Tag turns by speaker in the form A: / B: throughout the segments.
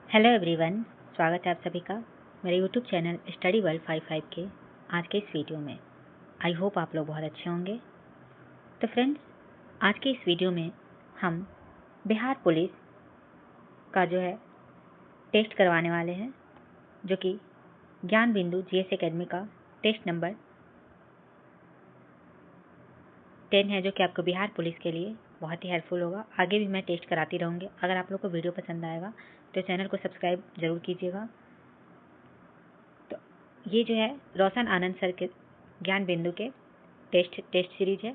A: Hello everyone, स्वागत है आप सभी का मेरे यूट्यूब चैनल स्टडी वर्ल्ड 55 के आज के इस वीडियो में। आई होप आप लोग बहुत अच्छे होंगे। तो फ्रेंड्स, आज के इस वीडियो में हम बिहार पुलिस का जो है टेस्ट करवाने वाले हैं, जो कि ज्ञान बिंदु जीएस एकेडमी का टेस्ट नंबर 10 है, जो कि आपको बिहार पुलिस के लिए बहुत ही हेल्पफुल होगा। आगे भी मैं टेस्ट कराती रहूँगी। अगर आप लोग को वीडियो पसंद आएगा तो चैनल को सब्सक्राइब जरूर कीजिएगा। तो ये जो है रोशन आनंद सर के ज्ञान बिंदु के टेस्ट सीरीज है।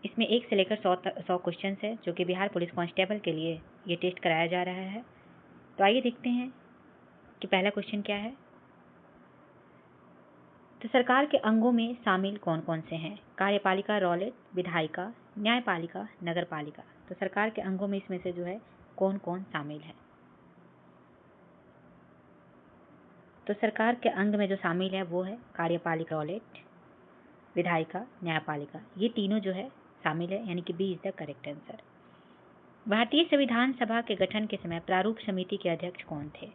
A: इसमें 1 से लेकर 100 क्वेश्चन है, जो कि बिहार पुलिस कांस्टेबल के लिए ये टेस्ट कराया जा रहा है। तो आइए देखते हैं कि पहला क्वेश्चन क्या है। तो सरकार के अंगों में शामिल कौन कौन से हैं? कार्यपालिका, रौलेट, विधायिका, न्यायपालिका, नगरपालिका। तो सरकार के अंगों में इसमें से जो है कौन कौन शामिल है? तो सरकार के अंग में जो शामिल है वो है कार्यपालिका, रौलेट, विधायिका, न्यायपालिका। ये तीनों जो है शामिल है, यानी कि B is the correct answer. भारतीय संविधान सभा के गठन के समय प्रारूप समिति के अध्यक्ष कौन थे?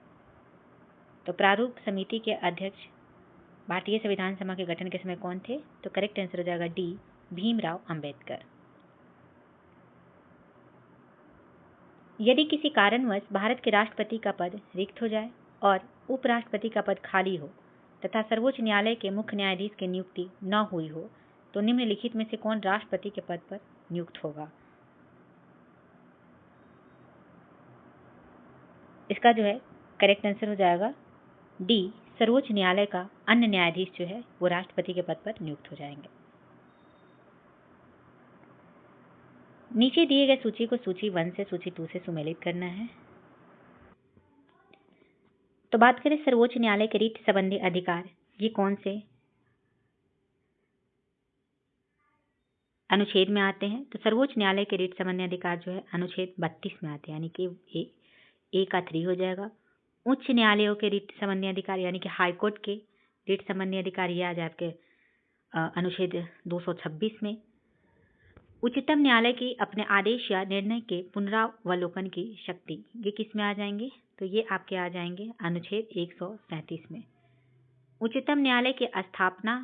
A: तो प्रारूप समिति के अध्यक्ष भारतीय संविधान सभा के गठन के समय कौन थे? तो करेक्ट आंसर हो जाएगा डी, भीमराव अंबेडकर। यदि किसी कारणवश भारत के राष्ट्रपति का पद रिक्त हो जाए और उपराष्ट्रपति का पद खाली हो तथा सर्वोच्च न्यायालय के मुख्य न्यायाधीश की नियुक्ति न हुई हो, तो निम्नलिखित में से कौन राष्ट्रपति के पद पर नियुक्त होगा? इसका जो है करेक्ट आंसर हो जाएगा डी, सर्वोच्च न्यायालय का अन्य न्यायाधीश जो है वो राष्ट्रपति के पद पर नियुक्त हो जाएंगे। नीचे दिए गए सूची को सूची 1 से सूची 2 से सुमेलित करना है। तो बात करें सर्वोच्च न्यायालय के रीट संबंधी अधिकार, ये कौन से अनुच्छेद में आते हैं? तो सर्वोच्च न्यायालय के रीट संबंधी अधिकार जो है अनुच्छेद 32 में आते हैं, यानी कि ए का 3 हो जाएगा। उच्च न्यायालयों के रीट संबंधी अधिकार, यानी कि हाईकोर्ट के रीट संबंधी अधिकार, ये आ जाए आपके अनुच्छेद 226 में। उच्चतम न्यायालय की अपने आदेश या निर्णय के पुनरावलोकन की शक्ति, ये किस में आ जाएंगे? तो ये आपके आ जाएंगे अनुच्छेद 137 में। उच्चतम न्यायालय की स्थापना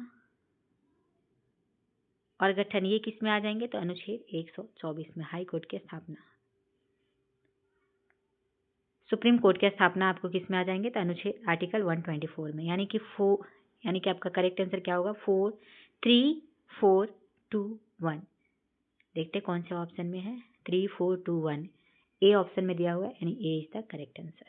A: और गठन, ये किस में आ जाएंगे? तो अनुच्छेद 124 में, हाई कोर्ट की स्थापना। सुप्रीम कोर्ट की स्थापना आपको किस में आ जाएंगे? तो अनुच्छेद आर्टिकल 124 में, यानी कि आपका करेक्ट आंसर क्या होगा? 4, 3, 4, 2, 1। देखते कौन से ऑप्शन में है। 3, 4, 2, 1 ए ऑप्शन में दिया हुआ है, यानी ए इज द करेक्ट आंसर।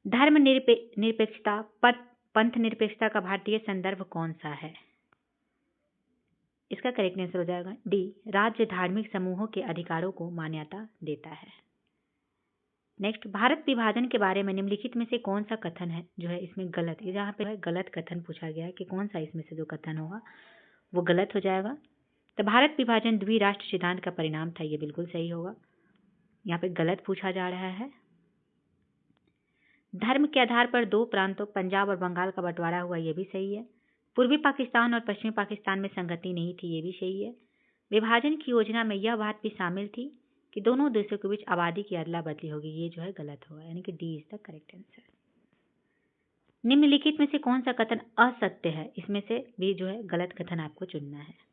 A: धर्म निरपेक्षता, पंथ निरपेक्षता का भारतीय संदर्भ कौन सा है? इसका करेक्ट आंसर हो जाएगा डी, राज्य धार्मिक समूहों के अधिकारों को मान्यता देता है। नेक्स्ट, भारत विभाजन के बारे में निम्नलिखित में से कौन सा कथन है जो है इसमें गलत? ये जहाँ पे गलत कथन पूछा गया है कि कौन सा इसमें से जो कथन होगा वो गलत हो जाएगा। तो भारत विभाजन द्विराष्ट्र सिद्धांत का परिणाम था, ये बिल्कुल सही होगा। यहाँ पे गलत पूछा जा रहा है। धर्म के आधार पर 2 प्रांतों पंजाब और बंगाल का बंटवारा हुआ, ये भी सही है। पूर्वी पाकिस्तान और पश्चिमी पाकिस्तान में संगति नहीं थी, ये भी सही है। विभाजन की योजना में यह बात भी शामिल थी कि दोनों देशों के बीच आबादी की अदला बदली होगी, ये जो है गलत होगा, यानी कि D is the correct answer. निम्नलिखित में से कौन सा कथन असत्य है? इसमें से भी जो है गलत कथन आपको चुनना है।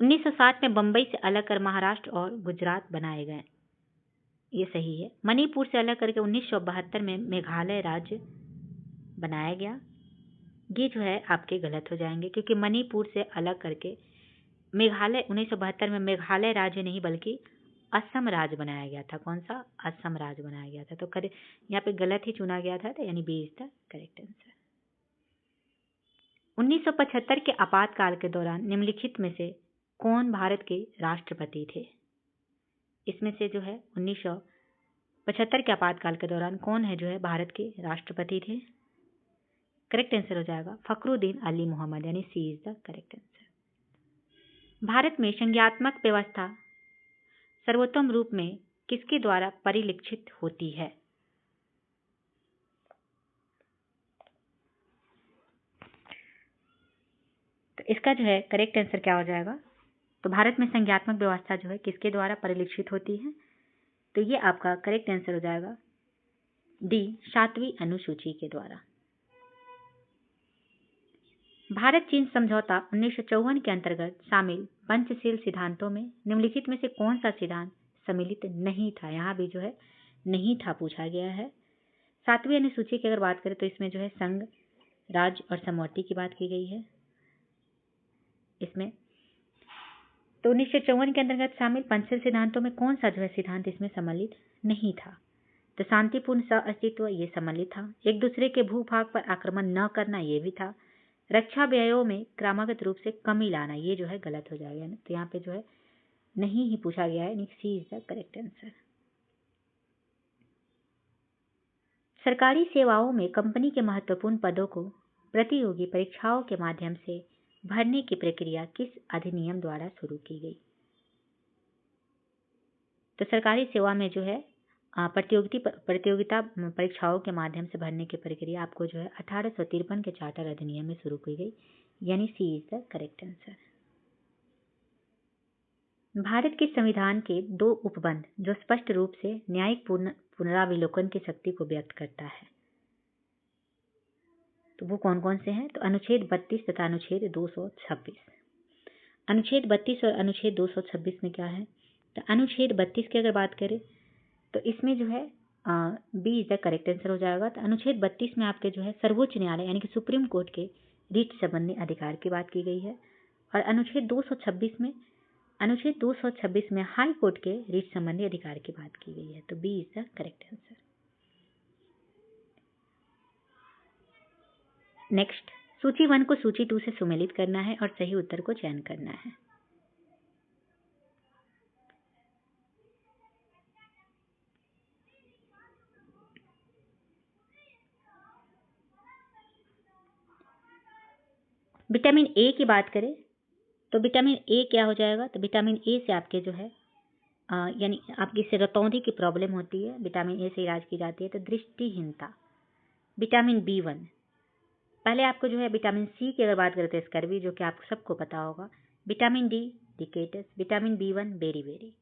A: 1960 में बंबई से अलग कर महाराष्ट्र और गुजरात बनाए गए, ये सही है। मणिपुर से अलग करके 1972 में मेघालय राज्य बनाया गया, ये जो है आपके गलत हो जाएंगे, क्योंकि मणिपुर से अलग करके मेघालय 1972 में मेघालय राज्य नहीं बल्कि असम राज्य बनाया गया था। कौन सा? असम राज्य बनाया गया था। तो यहाँ पे गलत ही चुना गया था, तो यानी B is the correct answer. 1975 के आपातकाल के दौरान निम्नलिखित में से कौन भारत के राष्ट्रपति थे? इसमें से जो है 1975 के आपातकाल के दौरान कौन है जो है भारत के राष्ट्रपति थे? करेक्ट आंसर हो जाएगा फखरुद्दीन अली मोहम्मद, यानी C is the correct answer. Bharat में संज्ञात्मक व्यवस्था सर्वोत्तम रूप में किसके द्वारा परिलक्षित होती है? तो इसका जो है करेक्ट आंसर क्या हो जाएगा? तो भारत में संज्ञात्मक व्यवस्था जो है किसके द्वारा परिलक्षित होती है? तो ये आपका करेक्ट आंसर हो जाएगा डी, 7वीं अनुसूची के द्वारा। भारत चीन समझौता 1954 के अंतर्गत शामिल पंचशील सिद्धांतों में निम्नलिखित में से कौन सा सिद्धांत सम्मिलित नहीं था? यहाँ भी जो है नहीं था पूछा गया है। 7वीं अनुसूची की अगर बात करें तो इसमें जो है संघ, राज्य और समवर्ती की बात की गई है। इसमें तो 1954 के अंतर्गत शामिल पंचशील सिद्धांतों में कौन सा जो है सिद्धांत इसमें सम्मिलित नहीं था? तो शांतिपूर्ण सह अस्तित्व ये सम्मिलित था। एक दूसरे के भूभाग पर आक्रमण न करना ये भी था। रक्षा व्ययों में क्रमागत रूप से कमी लाना ये जो है गलत हो जाएगा ना, तो यहाँ पे जो है नहीं ही पूछा गया है, सी इज द करेक्ट आंसर। सरकारी सेवाओं में कंपनी के महत्वपूर्ण पदों को प्रतियोगी परीक्षाओं के माध्यम से भरने की प्रक्रिया किस अधिनियम द्वारा शुरू की गई? तो सरकारी सेवा में जो है प्रतियोगिता परीक्षाओं के माध्यम से भरने की प्रक्रिया आपको जो है 1853 के चार्टर अधिनियम में शुरू की गई, यानी C is the correct answer. Bharat के संविधान के 2 उपबंध जो स्पष्ट रूप से न्यायिक पुनरावलोकन की शक्ति को व्यक्त करता है, तो वो कौन कौन से हैं? तो अनुच्छेद 32 तथा अनुच्छेद 226। अनुच्छेद 32 और अनुच्छेद 226 में क्या है? तो अनुच्छेद 32 की अगर बात करें तो इसमें जो है B is the correct answer हो जाएगा। तो अनुच्छेद 32 में आपके जो है सर्वोच्च न्यायालय यानी कि सुप्रीम कोर्ट के रीट संबंधी अधिकार की बात की गई है। और अनुच्छेद 226 में हाई कोर्ट के रीट संबंधी अधिकार की बात की गई है। तो B is the correct answer. Next, सूची 1 को सूची 2 से सुमेलित करना है और सही उत्तर को चयन करना है। विटामिन ए की बात करें तो विटामिन ए क्या हो जाएगा? तो विटामिन ए से आपके जो है यानी आपकी से रतौंधी की प्रॉब्लम होती है, विटामिन ए से इलाज की जाती है। तो दृष्टिहीनता। Vitamin B1। पहले आपको जो है विटामिन सी की अगर बात करें तो स्कर्वी, जो कि आपको सबको पता होगा। Vitamin D rickets. Vitamin B1 बेरी,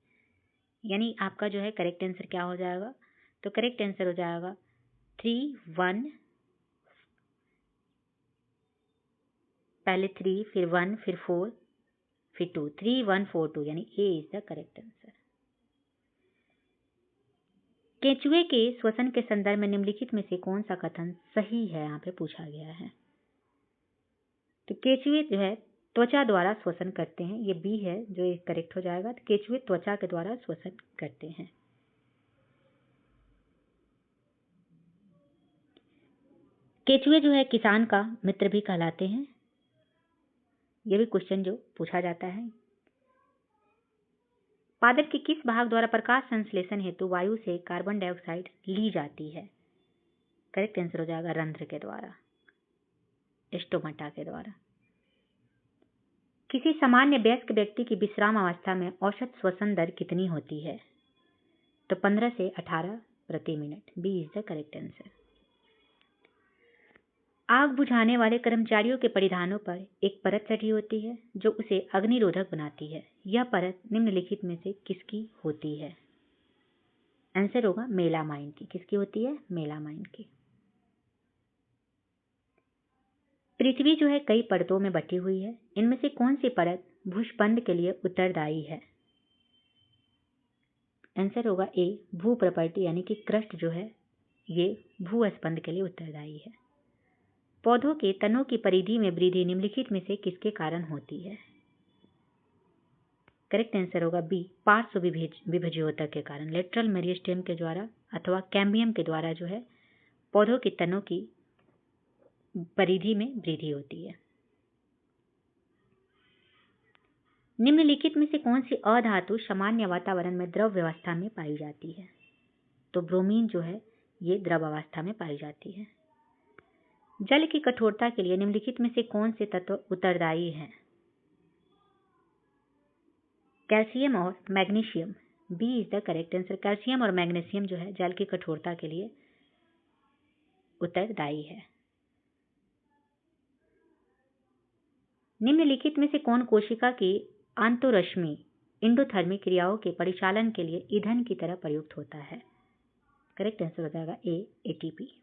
A: यानी आपका जो है करेक्ट आंसर क्या हो जाएगा? तो करेक्ट आंसर हो जाएगा 3, 1, पहले 3 फिर 1 फिर 4 फिर 2, 3, 1, 4, 2, यानी ए इज द करेक्ट आंसर। केंचुए के श्वसन के संदर्भ में निम्नलिखित में से कौन सा कथन सही है? यहाँ पे पूछा गया है। तो केंचुए जो है त्वचा द्वारा श्वसन करते हैं, ये बी है जो ये करेक्ट हो जाएगा। तो केंचुए त्वचा के द्वारा श्वसन करते हैं। केंचुए जो है किसान का मित्र भी कहलाते हैं, ये भी क्वेश्चन जो पूछा जाता है। पादप के किस भाग द्वारा प्रकाश संश्लेषण हेतु वायु से कार्बन डाइऑक्साइड ली जाती है? करेक्ट आंसर हो जाएगा रंध्र के द्वारा, स्टोमाटा के द्वारा। किसी सामान्य वयस्क व्यक्ति की विश्राम अवस्था में औसत श्वसन दर कितनी होती है? तो 15 से 18 प्रति minute. B is the correct answer. आग बुझाने वाले कर्मचारियों के परिधानों पर एक परत चढ़ी होती है जो उसे अग्निरोधक बनाती है। यह परत निम्नलिखित में से किसकी होती है? आंसर होगा मेलामाइन की। किसकी होती है? मेलामाइन की। पृथ्वी जो है कई परतों में बटी हुई है, इनमें से कौन सी परत भूस्पंद के लिए उत्तरदायी है? आंसर होगा ए, भू प्रॉपर्टी यानी कि क्रस्ट जो है ये भूस्पंद के लिए उत्तरदायी है। पौधों के तनों की परिधि में वृद्धि निम्नलिखित में से किसके कारण होती है? करेक्ट आंसर होगा बी, पार्श्व विभज्योतक के कारण, लेटरल मेरिस्टेम के द्वारा अथवा कैम्बियम के द्वारा जो है पौधों के तनों की परिधि में वृद्धि होती है। निम्नलिखित में से कौन सी अधातु सामान्य वातावरण में द्रव व्यवस्था में पाई जाती है? तो ब्रोमीन जो है ये द्रव अवस्था में पाई जाती है। जल की कठोरता के लिए निम्नलिखित में से कौन से तत्व उत्तरदायी हैं? कैल्शियम और magnesium. B is the correct answer. Calcium और मैग्नीशियम जो है जल की कठोरता के लिए उत्तरदायी है। निम्नलिखित में से कौन कोशिका की आंतोरश्मि इंडोथर्मिक क्रियाओं के परिचालन के लिए ईंधन की तरह प्रयुक्त होता है। करेक्ट आंसर हो जाएगा ए, एटीपी।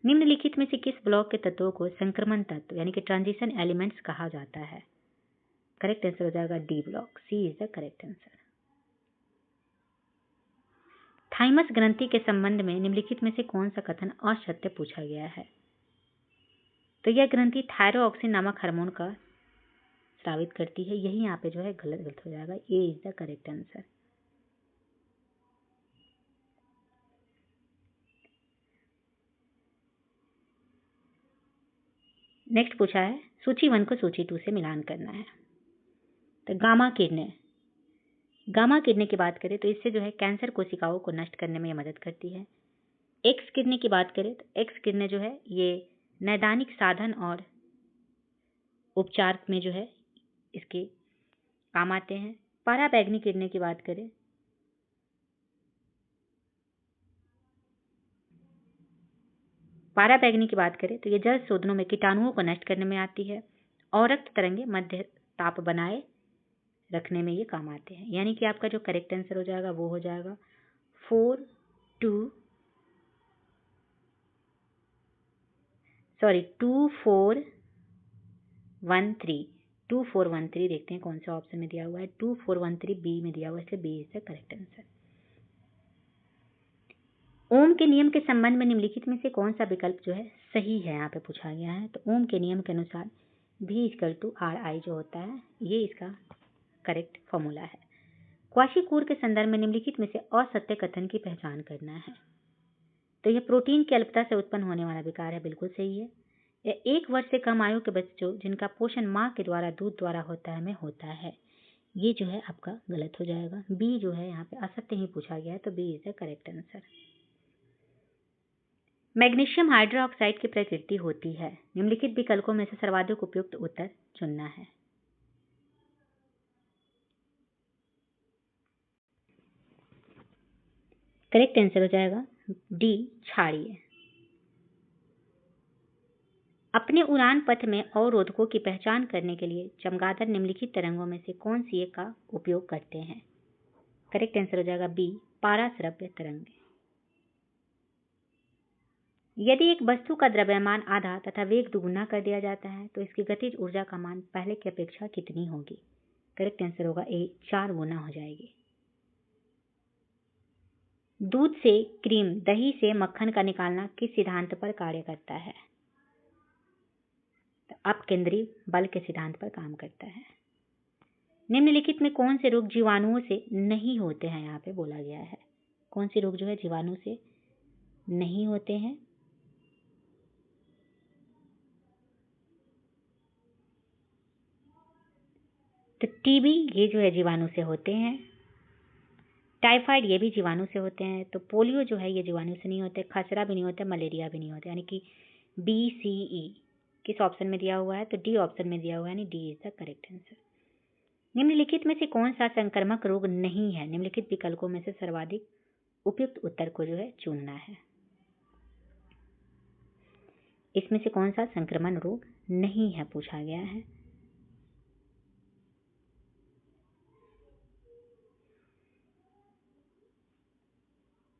A: निम्नलिखित में से किस ब्लॉक के तत्वों को संक्रमण तत्व यानी कि ट्रांजिशन एलिमेंट्स कहा जाता है? करेक्ट आंसर हो जाएगा D block, C is the correct answer. थाइमस ग्रंथि के संबंध में निम्नलिखित में से कौन सा कथन असत्य पूछा गया है? तो यह ग्रंथि थायरोक्सिन नामक हार्मोन का स्रावित करती है। यही यहाँ पे जो है गलत हो जाएगा, A is the correct answer. Next पूछा है सूची 1 को सूची 2 से मिलान करना है। तो गामा किरणें की बात करें तो इससे जो है कैंसर कोशिकाओं को नष्ट करने में मदद करती है। एक्स किरणें की बात करें तो एक्स किरणें जो है ये नैदानिक साधन और उपचार में जो है इसके काम आते हैं। पराबैंगनी किरणें की बात करें तो ये जल शोधनों में कीटाणुओं को नष्ट करने में आती है और रक्त तरंगे मध्य ताप बनाए रखने में ये काम आते हैं। यानी कि आपका जो करेक्ट आंसर हो जाएगा वो हो जाएगा 2413 देखते हैं कौन सा ऑप्शन में दिया हुआ है। 2413 बी में दिया हुआ है, इसलिए B is the correct answer. Ohm के नियम के संबंध में निम्नलिखित में से कौन सा विकल्प जो है सही है यहाँ पे पूछा गया है। तो ओम के नियम के अनुसार V=RI जो होता है ये इसका करेक्ट फॉर्मूला है। क्वाशीकूर के संदर्भ में निम्नलिखित में से असत्य कथन की पहचान करना है। तो यह प्रोटीन की अल्पता से उत्पन्न होने वाला विकार है, बिल्कुल सही है। यह 1 वर्ष से कम आयु के बच्चों जिनका पोषण माँ के द्वारा दूध द्वारा होता है में होता है, ये जो है आपका गलत हो जाएगा। बी जो है यहाँ पे असत्य ही पूछा गया है, तो B is the correct answer. Magnesium hydroxide की प्रकृति होती है। निम्नलिखित विकल्पों में से सर्वाधिक उपयुक्त उत्तर चुनना है। करेक्ट आंसर हो जाएगा डी, क्षारीय। अपने उड़ान पथ में अवरोधकों की पहचान करने के लिए चमगादड़ निम्नलिखित तरंगों में से कौन सी एक का उपयोग करते हैं? करेक्ट आंसर हो जाएगा बी, पाराश्रव्य तरंग। यदि एक वस्तु का द्रव्यमान आधा तथा वेग दुगुना कर दिया जाता है तो इसकी गतिज ऊर्जा का मान पहले की अपेक्षा कितनी होगी? करेक्ट आंसर होगा ए, 4 गुना हो जाएगी। दूध से क्रीम, दही से मक्खन का निकालना किस सिद्धांत पर कार्य करता है? तो अपकेंद्री बल के सिद्धांत पर काम करता है। निम्नलिखित में कौन से रोग जीवाणुओं से नहीं होते हैं? यहाँ पे बोला गया है कौन से रोग जो है जीवाणु से नहीं होते हैं। तो टीबी ये जो है जीवाणु से होते हैं। टाइफाइड ये भी जीवाणु से होते हैं। तो पोलियो जो है ये जीवाणु से नहीं होते। खसरा भी नहीं होता, मलेरिया भी नहीं होता। यानी कि BCE किस ऑप्शन में दिया हुआ है? तो डी ऑप्शन में दिया हुआ है, यानी D is the correct answer. निम्नलिखित में से कौन सा संक्रामक रोग नहीं है? निम्नलिखित विकल्पों में से सर्वाधिक उपयुक्त उत्तर को जो है चुनना है। इसमें से कौन सा संक्रमण रोग नहीं है पूछा गया है।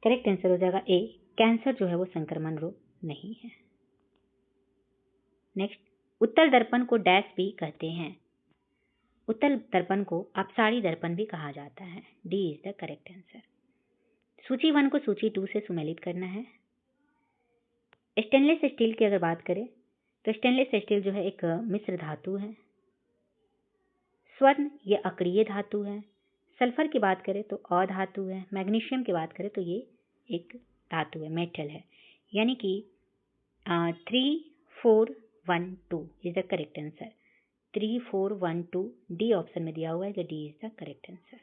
A: करेक्ट आंसर हो जाएगा ए, कैंसर जो है वो संक्रमण रोग नहीं है। नेक्स्ट, उत्तल दर्पण को डैश भी कहते हैं। उत्तल दर्पण को अपसारी दर्पण भी कहा जाता है। D is the correct answer. सूची 1 को सूची 2 से सुमेलित करना है। स्टेनलेस स्टील की अगर बात करें तो स्टेनलेस स्टील जो है एक मिश्र धातु है। स्वर्ण ये अक्रिय धातु है। सल्फर की बात करें तो अधातु है। मैग्नीशियम की बात करें तो ये एक धातु है, मेटल है। यानी कि 3412 is the correct answer. 3412 D option में दिया हुआ है, D is the correct answer.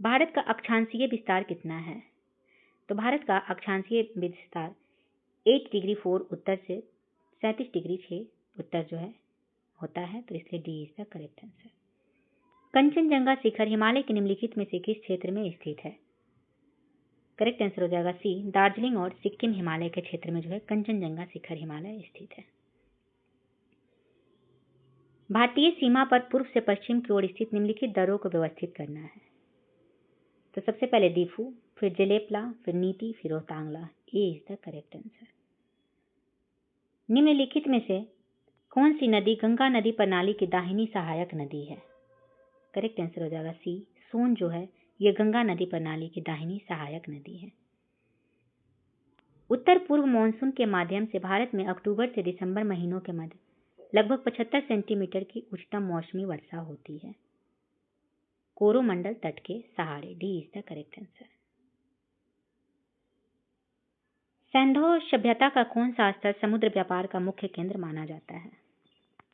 A: Bharat का अक्षांशीय विस्तार कितना है? तो भारत का अक्षांशीय विस्तार 8 डिग्री 4 उत्तर से 37 डिग्री 6 उत्तर जो है होता है, तो इसलिए D is the correct answer. Kanchenjunga शिखर हिमालय के निम्नलिखित में से किस क्षेत्र में स्थित है? करेक्ट आंसर हो जाएगा सी, दार्जिलिंग और सिक्किम हिमालय के क्षेत्र में जो है कंचनजंगा शिखर हिमालय स्थित है। भारतीय सीमा पर पूर्व से पश्चिम की ओर स्थित निम्नलिखित दरों को व्यवस्थित करना है। तो सबसे पहले दीफू, फिर जेलेपला, फिर नीति, फिर रोहतांगला। ए इज द करेक्ट आंसर। निम्नलिखित में से कौन सी नदी गंगा नदी प्रणाली की दाहिनी सहायक नदी है? करेक्ट आंसर हो जाएगा सी, सोन जो है ये गंगा नदी प्रणाली की दाहिनी सहायक नदी है। उत्तर पूर्व मानसून के माध्यम से भारत में अक्टूबर से दिसंबर महीनों के मध्य लगभग 75 सेंटीमीटर की उच्चतम मौसमी वर्षा होती है। कोरोमंडल तट के सहारे। D is the correct answer. सैंधव सभ्यता का कौन सा स्थल समुद्र व्यापार का मुख्य केंद्र माना जाता है?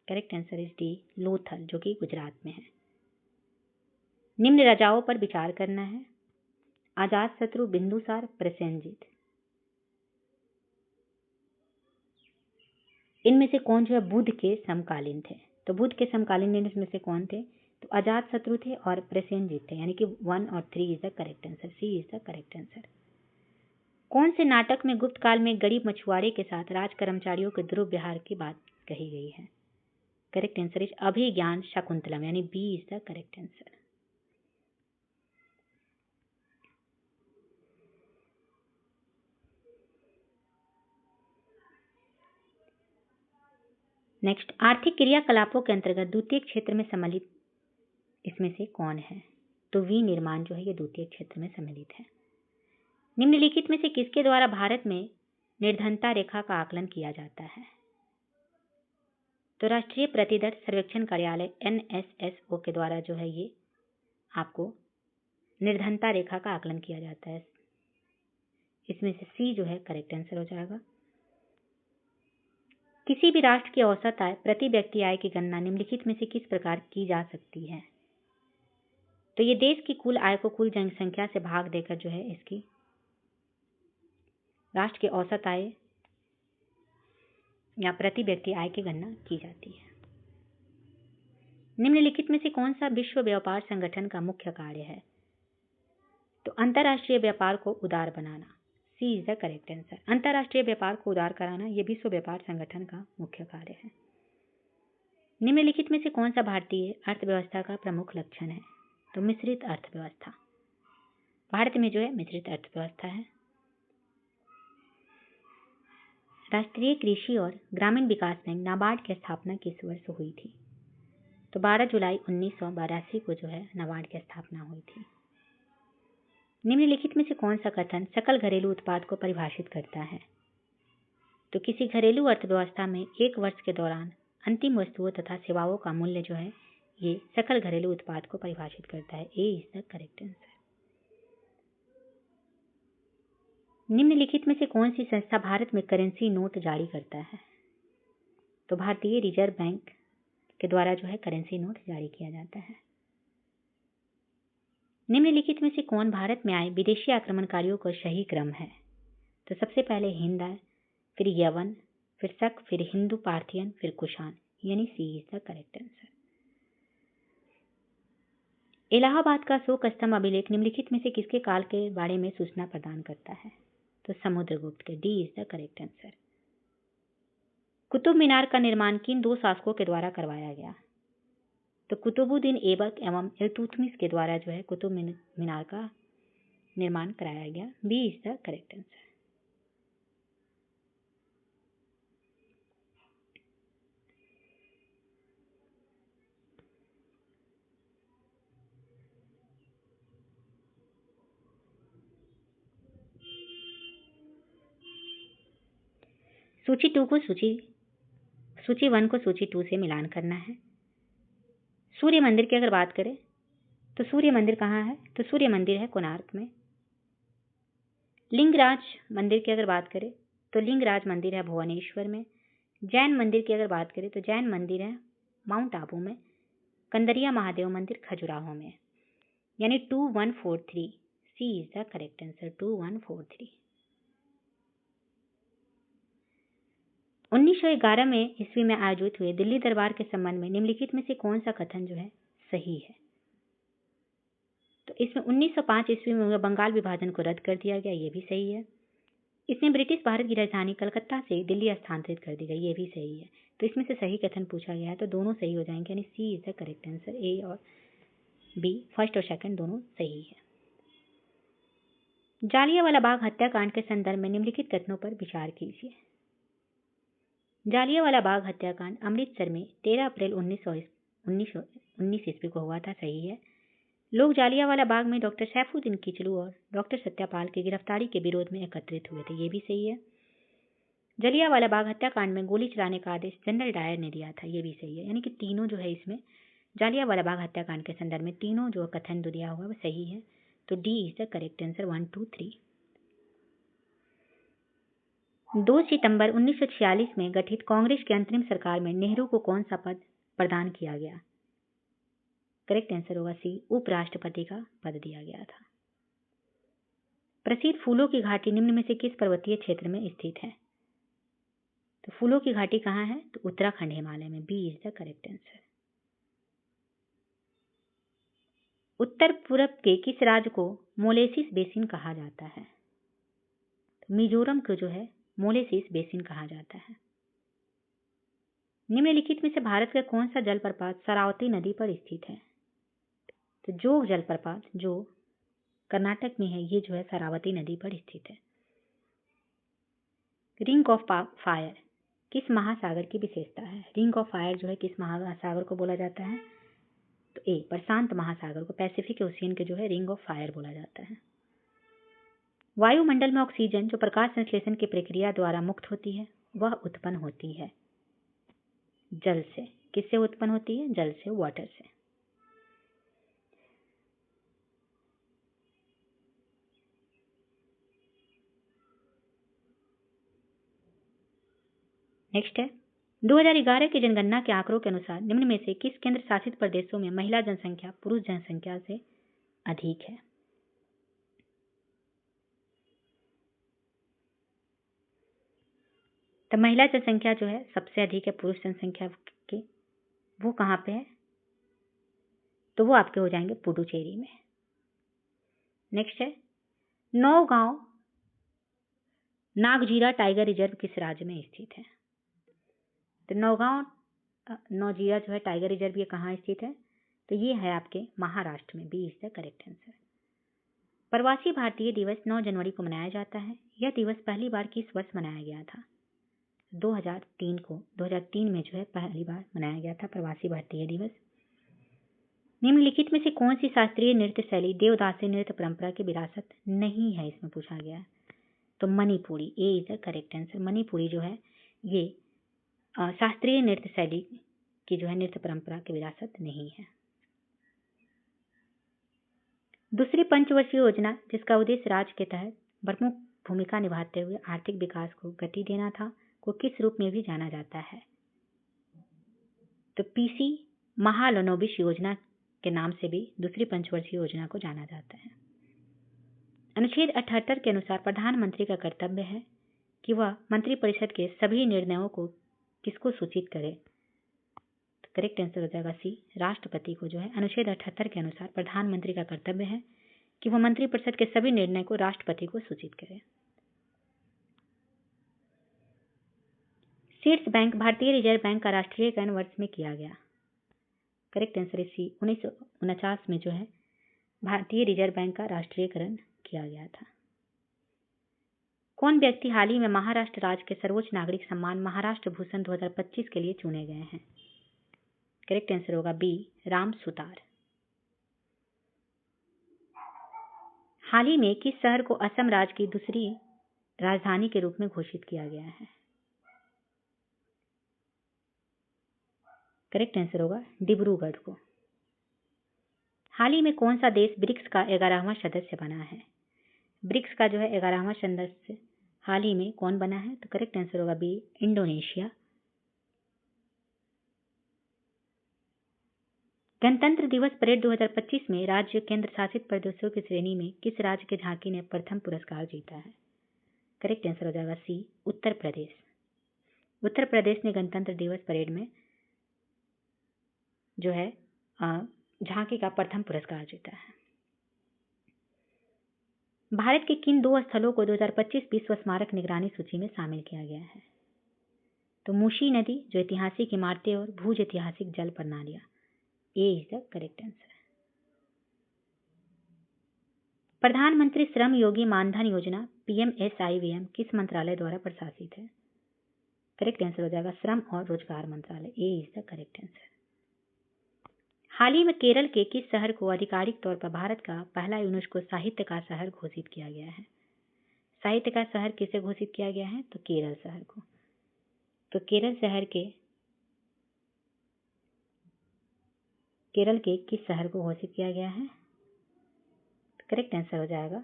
A: Correct answer is D, Lothal, जो कि गुजरात में है। निम्न राजाओं पर विचार करना है। अजातशत्रु, बिंदुसार, प्रसेनजीत। इनमें से कौन जो है बुद्ध के समकालीन थे? तो बुद्ध के समकालीन इनमें से कौन थे? तो अजातशत्रु थे और प्रसेनजीत थे, यानी कि 1 और 3 is the correct answer. C is the correct answer. कौन से नाटक में गुप्त काल में गरीब मछुआरे के साथ राज कर्मचारियों के दुर्व्यवहार की बात कही गई है? Correct answer is Abhijnana Shakuntalam, यानी B is the correct answer. Next, आर्थिक क्रियाकलापों के अंतर्गत द्वितीय क्षेत्र में सम्मिलित इसमें से कौन है? तो विनिर्माण जो है ये द्वितीय क्षेत्र में सम्मिलित है। निम्नलिखित में से किसके द्वारा भारत में निर्धनता रेखा का आकलन किया जाता है? तो राष्ट्रीय प्रतिदर सर्वेक्षण कार्यालय NSSO के द्वारा जो है ये आपको निर्धनता रेखा का आकलन किया जाता है। इसमें से सी जो है करेक्ट आंसर हो जाएगा। किसी भी राष्ट्र की औसत आय प्रति व्यक्ति आय की गणना निम्नलिखित में से किस प्रकार की जा सकती है? तो ये देश की कुल आय को कुल जनसंख्या से भाग देकर जो है इसकी राष्ट्र की औसत आय या प्रति व्यक्ति आय की गणना की जाती है। निम्नलिखित में से कौन सा विश्व व्यापार संगठन का मुख्य कार्य है? तो अंतर्राष्ट्रीय व्यापार को उदार बनाना। सी इज द करेक्ट आंसर। अंतर्राष्ट्रीय व्यापार को उदार कराना यह विश्व व्यापार संगठन का मुख्य कार्य है। निम्नलिखित में से कौन सा भारतीय अर्थव्यवस्था का प्रमुख लक्षण है? तो मिश्रित अर्थव्यवस्था। भारत में जो है मिश्रित अर्थव्यवस्था है। राष्ट्रीय कृषि और ग्रामीण विकास बैंक नाबार्ड की स्थापना किस वर्ष हुई थी? तो 12 जुलाई 1982 को जो है नाबार्ड की स्थापना हुई थी। निम्नलिखित में से कौन सा कथन सकल घरेलू उत्पाद को परिभाषित करता है? तो किसी घरेलू अर्थव्यवस्था में एक वर्ष के दौरान अंतिम वस्तुओं तथा सेवाओं का मूल्य जो है ये सकल घरेलू उत्पाद को परिभाषित करता है। ए इज द करेक्ट आंसर। निम्नलिखित में से कौन सी संस्था भारत में करेंसी नोट जारी करता है? तो भारतीय रिजर्व बैंक के द्वारा जो है करेंसी नोट जारी किया जाता है। निम्नलिखित में से कौन भारत में आए विदेशी आक्रमणकारियों का सही क्रम है? तो सबसे पहले हिंद आए, फिर यवन, फिर शक, फिर हिंदू पार्थियन, फिर कुषाण, यानी C is the correct answer. Allahabad का अशोक स्तंभ अभिलेख निम्नलिखित में से किसके काल के बारे में सूचना प्रदान करता है? तो समुद्रगुप्त के। D is the correct answer. Qutub Minar का निर्माण किन 2 शासकों के द्वारा करवाया गया? तो कुतुबुद्दीन ऐबक एवं इल्तुतमिश के द्वारा जो है कुतुब मीनार का निर्माण कराया गया। B is the correct answer. सूची 1 को सूची 2 से मिलान करना है। सूर्य मंदिर की अगर बात करें तो सूर्य मंदिर कहाँ है? तो सूर्य मंदिर है कोणार्क में। लिंगराज मंदिर की अगर बात करें तो लिंगराज मंदिर है भुवनेश्वर में। जैन मंदिर की अगर बात करें तो जैन मंदिर है माउंट आबू में। कंदरिया महादेव मंदिर खजुराहो में, यानी 2143। सी इज द करेक्ट आंसर, 2143। 1911 में ईस्वी में आयोजित हुए दिल्ली दरबार के संबंध में निम्नलिखित में से कौन सा कथन जो है सही है? तो इसमें 1905 ईस्वी में हुए बंगाल विभाजन को रद्द कर दिया गया, ये भी सही है। इसमें ब्रिटिश भारत की राजधानी कलकत्ता से दिल्ली स्थानांतरित कर दी गई, ये भी सही है। तो इसमें से सही कथन पूछा गया है, तो दोनों सही हो जाएंगे, यानी C is the correct answer. ए और बी, फर्स्ट और सेकंड दोनों सही है। जालियांवाला बाग हत्याकांड के संदर्भ में निम्नलिखित कथनों पर विचार कीजिए। जालियांवाला बाग हत्याकांड अमृतसर में 13 अप्रैल 1919 ईस्वी को हुआ था, सही है। लोग जालियांवाला बाग में डॉक्टर सैफुद्दीन किचलू और डॉक्टर सत्यापाल की गिरफ्तारी के विरोध में एकत्रित हुए थे, ये भी सही है। जलियांवाला बाग हत्याकांड में गोली चलाने का आदेश जनरल डायर ने दिया था, ये भी सही है। यानी कि तीनों जो है इसमें जालियांवाला बाग हत्याकांड के संदर्भ में तीनों जो कथन जो दिया हुआ वो सही है, तो D is the correct answer 1, 2, 3। 2 सितंबर 1946 में गठित कांग्रेस की अंतरिम सरकार में नेहरू को कौन सा पद प्रदान किया गया? करेक्ट आंसर होगा सी, उपराष्ट्रपति का पद दिया गया था। प्रसिद्ध फूलों की घाटी निम्न में से किस पर्वतीय क्षेत्र में स्थित है? तो फूलों की घाटी कहाँ है? तो उत्तराखंड हिमालय में, B is the correct answer. उत्तर पूरब के किस राज्य को मोलेसिस बेसिन कहा जाता है? तो मिजोरम को जो है मोलेसिस बेसिन कहा जाता है। निम्नलिखित में से भारत का कौन सा जलप्रपात शरावती नदी पर स्थित है? तो जोग जलप्रपात जो कर्नाटक में है, ये जो है शरावती नदी पर स्थित है। रिंग ऑफ फायर किस महासागर की विशेषता है? रिंग ऑफ फायर जो है किस महासागर को बोला जाता है? तो ए, प्रशांत महासागर को, पैसिफिक ओशियन के जो है रिंग ऑफ फायर बोला जाता है। वायुमंडल में ऑक्सीजन जो प्रकाश संश्लेषण की प्रक्रिया द्वारा मुक्त होती है, वह उत्पन्न होती है जल से। किससे उत्पन्न होती है? जल से, वाटर से। नेक्स्ट है 2011 की जनगणना के आंकड़ों के अनुसार निम्न में से किस केंद्र शासित प्रदेशों में महिला जनसंख्या पुरुष जनसंख्या से अधिक है? तो महिला जनसंख्या जो है सबसे अधिक है पुरुष जनसंख्या के, वो कहाँ पे है? तो वो आपके हो जाएंगे पुडुचेरी में। नेक्स्ट है नौगांव नागजीरा टाइगर रिजर्व किस राज्य में स्थित है? तो नौजीरा जो है टाइगर रिजर्व ये कहाँ स्थित है? तो ये है आपके महाराष्ट्र में, B is the correct answer. Pravasi Bharatiya दिवस 9 जनवरी को मनाया जाता है। यह दिवस पहली बार किस वर्ष मनाया गया था? 2003 में जो है पहली बार मनाया गया था प्रवासी भारतीय दिवस। निम्नलिखित में से कौन सी शास्त्रीय नृत्य शैली देवदासी नृत्य परंपरा की विरासत नहीं है? इसमें पूछा गया है। तो Manipuri, A is the correct answer. Manipuri जो है ये शास्त्रीय नृत्य शैली की जो है नृत्य परंपरा की विरासत नहीं है। दूसरी पंचवर्षीय योजना जिसका उद्देश्य राज्य के तहत प्रमुख भूमिका निभाते हुए आर्थिक विकास को गति देना था, को किस रूप में भी जाना जाता है? तो पीसी महालनोबिश योजना के नाम से भी दूसरी पंचवर्षीय योजना को जाना जाता है। अनुच्छेद 78 के अनुसार प्रधानमंत्री का कर्तव्य है कि वह मंत्रिपरिषद के सभी निर्णयों को किसको सूचित करे? तो करेक्ट आंसर हो जाएगा सी, राष्ट्रपति को जो है अनुच्छेद 78 के अनुसार प्रधानमंत्री का कर्तव्य है कि वह मंत्रिपरिषद के सभी निर्णय को राष्ट्रपति को सूचित करे। शीर्ष बैंक भारतीय रिजर्व बैंक का राष्ट्रीयकरण वर्ष में किया गया? करेक्ट आंसर है सी, 1949 में जो है भारतीय रिजर्व बैंक का राष्ट्रीयकरण किया गया था। कौन व्यक्ति हाल ही में महाराष्ट्र राज्य के सर्वोच्च नागरिक सम्मान महाराष्ट्र भूषण 2025 के लिए चुने गए हैं? करेक्ट आंसर होगा बी, राम सुतार। हाल ही में किस शहर को असम राज्य की दूसरी राजधानी के रूप में घोषित किया गया है? करेक्ट आंसर होगा डिब्रूगढ़ को। हाल ही में कौन सा देश ब्रिक्स का 11वां सदस्य बना है? ब्रिक्स का जो है 11वां सदस्य हाल ही में कौन बना है? तो करेक्ट आंसर होगा बी, इंडोनेशिया। गणतंत्र दिवस परेड 2025 में राज्य केंद्र शासित प्रदेशों की श्रेणी में किस राज्य के झांकी ने प्रथम पुरस्कार जीता है? करेक्ट आंसर हो जाएगा सी, उत्तर प्रदेश। उत्तर प्रदेश ने गणतंत्र दिवस परेड में जो है झांकी का प्रथम पुरस्कार जीता है। भारत के किन 2 स्थलों को 2025 विश्व स्मारक निगरानी सूची में शामिल किया गया है? तो मूसी नदी जो ऐतिहासिक इमारतें और भूज ऐतिहासिक जल प्रणालियां, ए इज द करेक्ट आंसर। प्रधानमंत्री श्रम योगी मानधन योजना PMSIVM किस मंत्रालय द्वारा प्रशासित है? करेक्ट आंसर हो जाएगा श्रम और रोजगार मंत्रालय, ए इज द करेक्ट आंसर। हाल ही में केरल के किस शहर को आधिकारिक तौर पर भारत का पहला यूनेस्को साहित्य का शहर घोषित किया गया है? साहित्य का शहर किसे घोषित किया गया है? तो केरल शहर को। तो केरल के किस शहर को घोषित किया गया है? करेक्ट आंसर हो जाएगा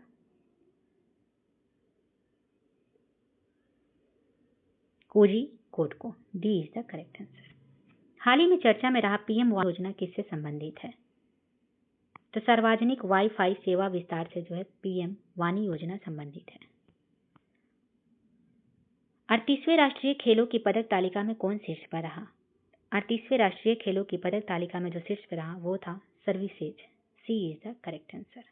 A: कोझिकोड को, D is the correct answer. हाल ही में चर्चा में रहा PM योजना किससे संबंधित है? तो सार्वजनिक वाईफाई सेवा विस्तार से जो है PM वाणी योजना संबंधित है। 38वें राष्ट्रीय खेलों की पदक तालिका में कौन शीर्ष पर रहा? 38वें राष्ट्रीय खेलों की पदक तालिका में जो शीर्ष पर रहा वो था services, C is the correct answer.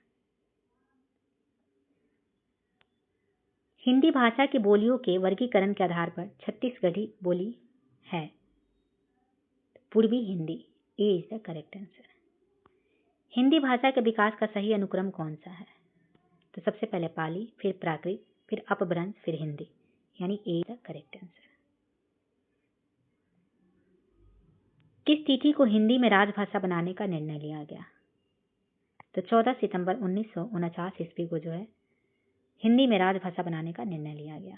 A: Hindi भाषा की बोलियों के वर्गीकरण के आधार पर छत्तीसगढ़ी बोली है। पूर्वी Hindi, A is the correct answer. Hindi भाषा के विकास का सही अनुक्रम कौन सा है? तो सबसे पहले पाली, फिर प्राकृत, फिर अपभ्रंश, फिर हिंदी, यानी ए इज द करेक्ट आंसर। किस तिथि को हिंदी में राजभाषा बनाने का निर्णय लिया गया? तो 14 सितंबर 1949 ईस्वी को जो है हिंदी में राजभाषा बनाने का निर्णय लिया गया।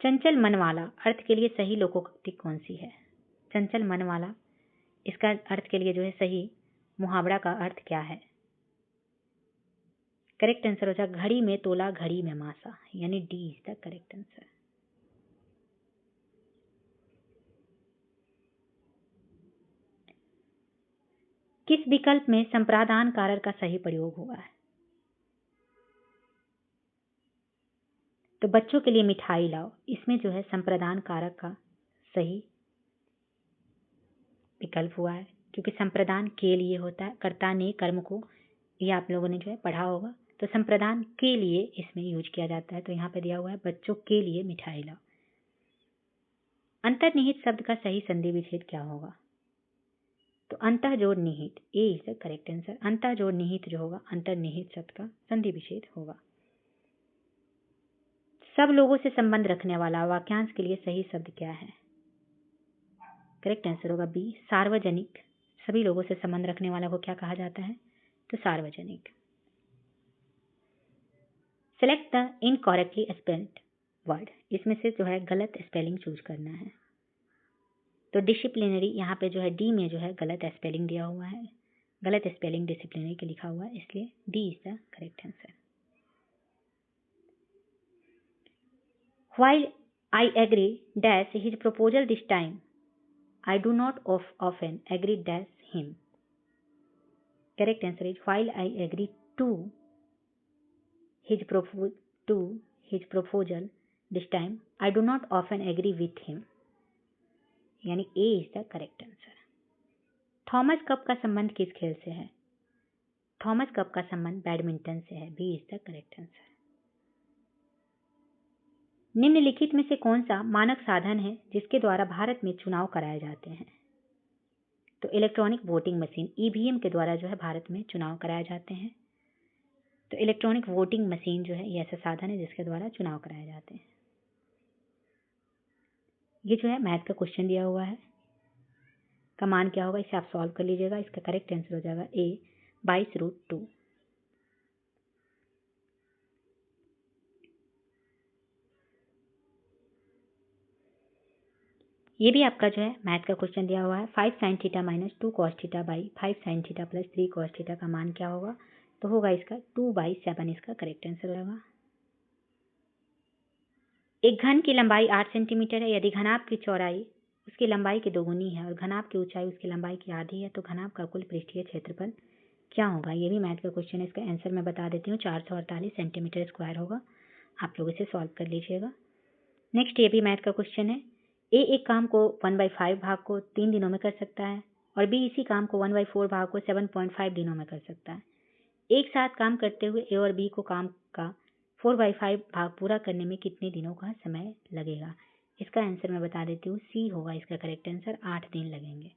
A: चंचल मन वाला अर्थ के लिए सही लोकोक्ति कौन सी है? चंचल मन वाला, इसका अर्थ के लिए जो है सही मुहावरा का अर्थ क्या है? करेक्ट आंसर हो जाएगा घड़ी में तोला घड़ी में मासा, यानी D is the correct answer. किस विकल्प में संप्रादान कारक का सही प्रयोग हुआ है? तो बच्चों के लिए मिठाई लाओ, इसमें जो है संप्रदान कारक का सही विकल्प हुआ है, क्योंकि संप्रदान के लिए होता है, कर्ता ने कर्म को, ये आप लोगों ने जो है पढ़ा होगा। तो संप्रदान के लिए इसमें यूज किया जाता है, तो यहाँ पे दिया हुआ है बच्चों के लिए मिठाई लाओ। अंतर्निहित शब्द का सही संधि विच्छेद क्या होगा? तो अंतः जोड़ निहित, ए इज द करेक्ट आंसर। अंतः जोड़ निहित जो होगा अंतर्निहित शब्द का संधि विच्छेद होगा। सब लोगों से संबंध रखने वाला वाक्यांश के लिए सही शब्द क्या है? करेक्ट आंसर होगा बी सार्वजनिक। सभी लोगों से संबंध रखने वाला को क्या कहा जाता है? तो सार्वजनिक। Select the incorrectly spelled word, इसमें से जो है गलत स्पेलिंग चूज करना है। तो डिसिप्लिनरी, यहाँ पे जो है डी में जो है गलत स्पेलिंग दिया हुआ है, गलत स्पेलिंग डिसिप्लिनरी के लिखा हुआ है, इसलिए D is the correct answer. While I agree dash his proposal this time, I do not often agree dash him. Correct answer is while I agree to his proposal this time, I do not often agree with him. यानी A is the correct answer. Thomas cup का संबंध किस खेल से है? Thomas cup का संबंध badminton से है, B is the correct answer. निम्नलिखित में से कौन सा मानक साधन है जिसके द्वारा भारत में चुनाव कराए जाते हैं? तो इलेक्ट्रॉनिक वोटिंग मशीन, EVM के द्वारा जो है भारत में चुनाव कराए जाते हैं। तो इलेक्ट्रॉनिक वोटिंग मशीन जो है ये ऐसा साधन है जिसके द्वारा चुनाव कराए जाते हैं। ये जो है मैथ का क्वेश्चन दिया हुआ है, का मान क्या होगा इसे आप सॉल्व कर लीजिएगा। इसका करेक्ट आंसर हो जाएगा A 22√2। ये भी आपका जो है मैथ का क्वेश्चन दिया हुआ है। 5 sin theta minus 2 cos theta by 5 sin theta plus 3 cos theta का मान क्या होगा? तो होगा इसका 2/7, इसका करेक्ट आंसर होगा। एक घन की लंबाई 8 सेंटीमीटर है, यदि घनाभ की चौड़ाई उसकी लंबाई की दोगुनी है और घनाभ की ऊंचाई उसकी लंबाई की आधी है, तो घनाभ का कुल पृष्ठीय क्षेत्रफल क्या होगा? ये भी मैथ का क्वेश्चन है। इसका आंसर मैं बता देती हूँ, 448 सेंटीमीटर स्क्वायर होगा। आप लोग इसे सॉल्व कर लीजिएगा। नेक्स्ट ये भी मैथ का क्वेश्चन है। ए एक काम को 1/5 भाग को 3 दिनों में कर सकता है और बी इसी काम को 1/4 भाग को 7.5 दिनों में कर सकता है। एक साथ काम करते हुए ए और बी को काम का 4/5 भाग पूरा करने में कितने दिनों का समय लगेगा? इसका आंसर मैं बता देती हूँ, सी होगा इसका करेक्ट आंसर, 8 दिन लगेंगे।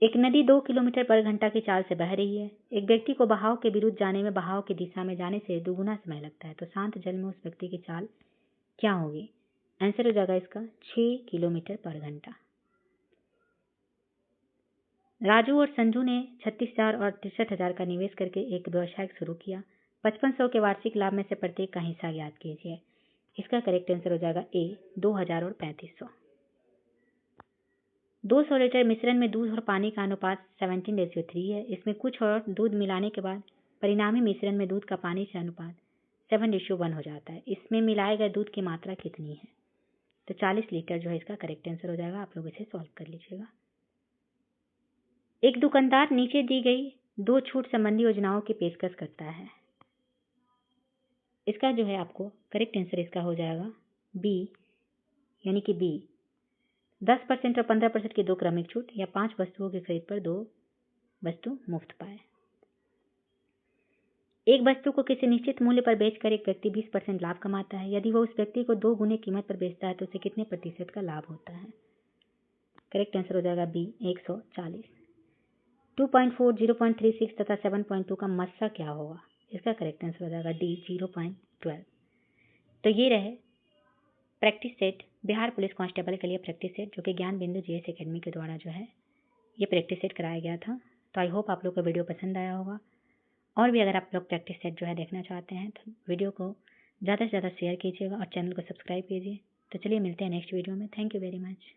A: एक नदी 2 किलोमीटर पर घंटा की चाल से बह रही है। एक व्यक्ति को बहाव के विरुद्ध जाने में बहाव की दिशा में जाने से दुगुना समय लगता है, तो शांत जल में उस व्यक्ति की चाल क्या होगी? आंसर हो जाएगा इसका 6 किलोमीटर पर घंटा। राजू और संजू ने 36,000 और 63,000 का निवेश करके एक व्यवसाय शुरू किया। 5500 के वार्षिक लाभ में से प्रत्येक का हिस्सा ज्ञात कीजिए। इसका करेक्ट आंसर हो जाएगा ए, 2000 और 3500। 200 लीटर मिश्रण में दूध और पानी का अनुपात 17:3 है। इसमें कुछ और दूध मिलाने के बाद परिणामी मिश्रण में दूध का पानी से अनुपात 7:1 हो जाता है। इसमें मिलाए गए दूध की मात्रा कितनी है? तो 40 लीटर जो है इसका करेक्ट आंसर हो जाएगा। आप लोग इसे सॉल्व कर लीजिएगा। एक दुकानदार नीचे दी गई 2 छूट संबंधी योजनाओं की पेशकश करता है। इसका जो है आपको करेक्ट आंसर इसका हो जाएगा बी, यानी कि बी, 10% और 15% की 2 क्रमिक छूट, या 5 वस्तुओं की खरीद पर 2 वस्तु मुफ्त पाए। एक वस्तु को किसी निश्चित मूल्य पर बेचकर एक व्यक्ति 20% लाभ कमाता है। यदि वह उस व्यक्ति को 2 गुने कीमत पर बेचता है तो उसे कितने प्रतिशत का लाभ होता है? करेक्ट आंसर हो जाएगा बी, 140। 2.4, 0.36 तथा 7.2 का मस्सा क्या होगा? इसका करेक्ट आंसर हो जाएगा डी, 0.12। तो ये रहे practice set, Bihar police constable के लिए प्रैक्टिस सेट, जो कि ज्ञान बिंदु जीएस एकेडमी के द्वारा जो है ये प्रैक्टिस सेट कराया गया था। तो आई होप आप लोग को वीडियो पसंद आया होगा। और भी अगर आप लोग प्रैक्टिस सेट जो है देखना चाहते हैं तो वीडियो को ज़्यादा से ज़्यादा शेयर कीजिएगा और चैनल को सब्सक्राइब कीजिए। तो चलिए मिलते हैं नेक्स्ट वीडियो में। Thank you very much.